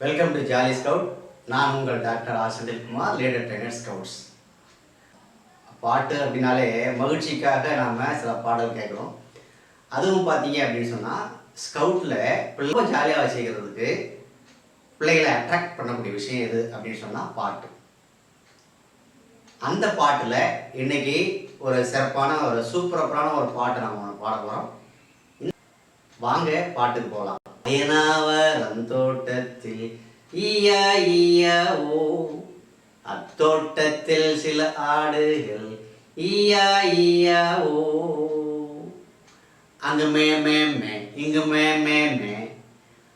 Welcome to jolly scout. நான் உங்கள் doctor R Senthilkumar, leader trainer scouts. பாட்டு அப்படின்னாலே மகிழ்ச்சிக்காக நாம் சில பாடல் கேட்குறோம். அதுவும் பார்த்தீங்க அப்படின்னு சொன்னால் ஸ்கவுட்டில் ரொம்ப ஜாலியாக வச்சுக்கிறதுக்கு பிள்ளைகளை அட்ராக்ட் பண்ணக்கூடிய விஷயம் எது அப்படின்னு சொன்னால் பாட்டு. அந்த பாட்டில் இன்னைக்கு ஒரு சிறப்பான ஒரு சூப்பரான ஒரு பாட்டை நம்ம பாட போகிறோம். வாங்க பாட்டுக்கு போகலாம். அயனாவரம் தோட்டத்தில் ஈயா ஈயா ஓ, அத்தோட்டத்தில் சில ஆடுகள் ஈயா ஈயா ஓ, அங்கு மே மே மே இங்கு மே மே மே,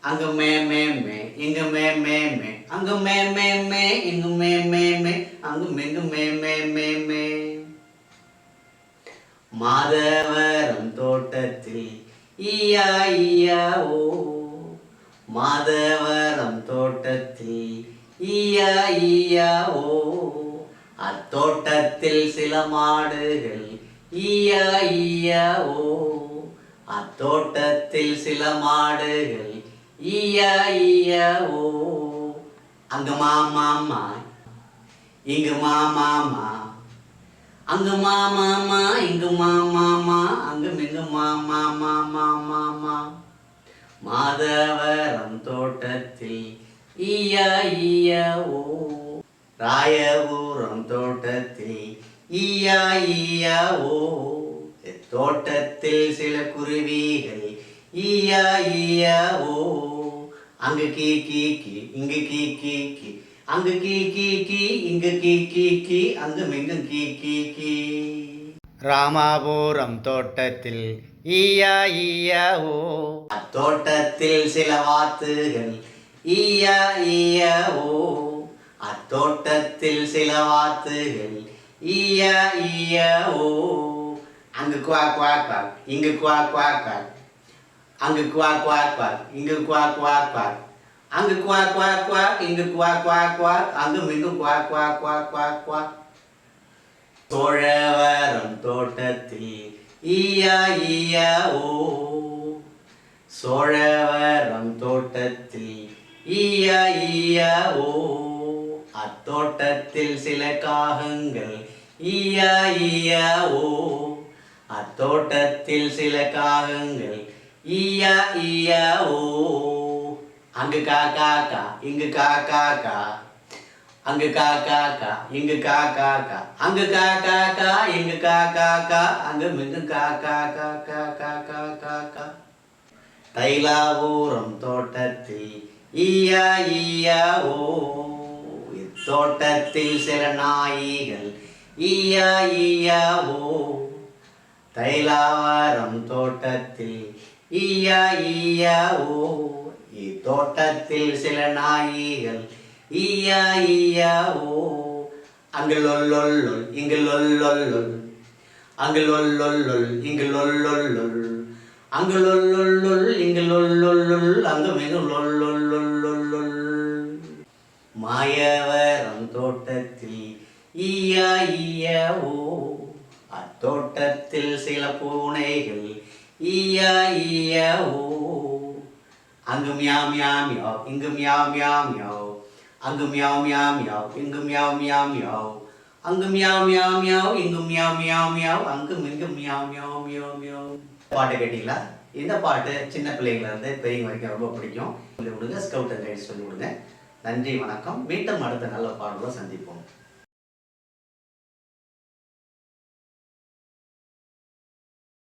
அங்கு மே மே மே இங்கு மே மே மே, அங்கு மே மே மே இங்கு மே மே மே, அங்கு மெங்கு மே மே மே மே. மாதவரம் தோட்டத்தில் ஈயா ஈயா ஓ, மாதவரம் தோட்டத்தில் ஈயா ஈயா ஓ, அத்தோட்டத்தில் சில மாடுகள் ஈயா ஈயா ஓ, அத்தோட்டத்தில் சில மாடுகள் ஈயா ஈயா ஓ, அங்கு மாமாமா இங்கு மாமாமா, அங்கு மாமாமா இங்கு மாமாமா, அங்கு மிங்கு மாமாமா. மாதவரம் தோட்டத்தில் ஈயா ஈயா ஓ, ராயபுரம் தோட்டத்தில் ஈயா ஈயா ஓ, தோட்டத்தில் சில குருவிகள் ஈயா ஈயா ஓ, அங்கு கீ கீ கீ இங்கு கீ கீ கீ, அங்கு கீ கீ கீ இங்கு கீ கீ கீ, அங்கு மிங்கு கீ கீ கீ. ராமாபுரம் தோட்டத்தில் ஈயா ஈயா ஓ, அத்தோட்டத்தில் சில வாத்துகள் ஈயா ஈயா ஓ, அத்தோட்டத்தில் சில வாத்துகள் ஈயா ஈயா ஓ, அங்கு குவா குவா குவா இங்கு குவா குவா குவா, அங்கு குவா குவா குவா இங்கு குவா குவா குவா, அங்கு குவா குவா குவா இங்கு குவா குவா குவா, அங்கு மிங்கு குவா குவா குவா குவா குவா. சோழவரம் தோட்டத்தில் ஈயா ஈயா ஓ, சோழவரம் தோட்டத்தில் ஈயா ஈயா ஓ, அத்தோட்டத்தில் சில காகங்கள் ஈயா ஈயா ஓ, அத்தோட்டத்தில் சில காகங்கள் ஈயா ஈயா ஓ, அங்கு கா கா கா இங்கு கா கா கா, அங்கு கா கா கா இங்கு கா கா கா, அங்கு கா கா கா இங்கு கா கா கா, அங்கு மிங்கு கா கா கா கா கா கா கா கா. தைலாபுரம் தோட்டத்தில் ஈயா ஈயா ஓ, இத்தோட்டத்தில் சில நாய்கள் ஈயா ஈயா ஓ, தைலாவரம் தோட்டத்தில் ஈயா ஈயா ஓ, இத்தோட்டத்தில் சில நாய்கள் ஈயா ஈயா ஓ, அங்கு லொல்லொல்லொல் இங்கு லொல்லொல்லொல், அங்கு லொல்லொல்லொல் இங்கு லொல்லொல்லொல், அங்கு லொல்லொல்லொல் இங்கு லொல்லொல்லொல், அங்கு மிகு லொல்லொல்லொல்லொல். மாயவரம் தோட்டத்தில் ஈயா ஈயா ஓ, அத்தோட்டத்தில் சில பூனைகள் ஈயா ஈயா ஓ, அங்கு மியாவ் மியாவ் மியாவ் இங்கு மியாவ் மியாவ் மியாவ், அங்கு மியாவ் மியாவ் மியாவ் இங்கு மியாவ் மியாவ் மியாவ், அங்கு மியாவ் மியாவ் மியாவ் இங்கு மியாவ் மியாவ் மியாவ், அங்கு மிங்கு மியாவ் மியாவ் மியாவ் மியாவ். பாட்டு கேட்டீங்களா? இந்த பாட்டு சின்ன பிள்ளைங்கள இருந்து பெரியவங்க வரைக்கும் ரொம்ப பிடிக்கும். சொல்லி கொடுங்க, ஸ்கவுட் அண்ட் கைடு சொல்லி கொடுங்க. நன்றி, வணக்கம். மீண்டும் அடுத்த நல்ல பாடலோட சந்திப்போம்.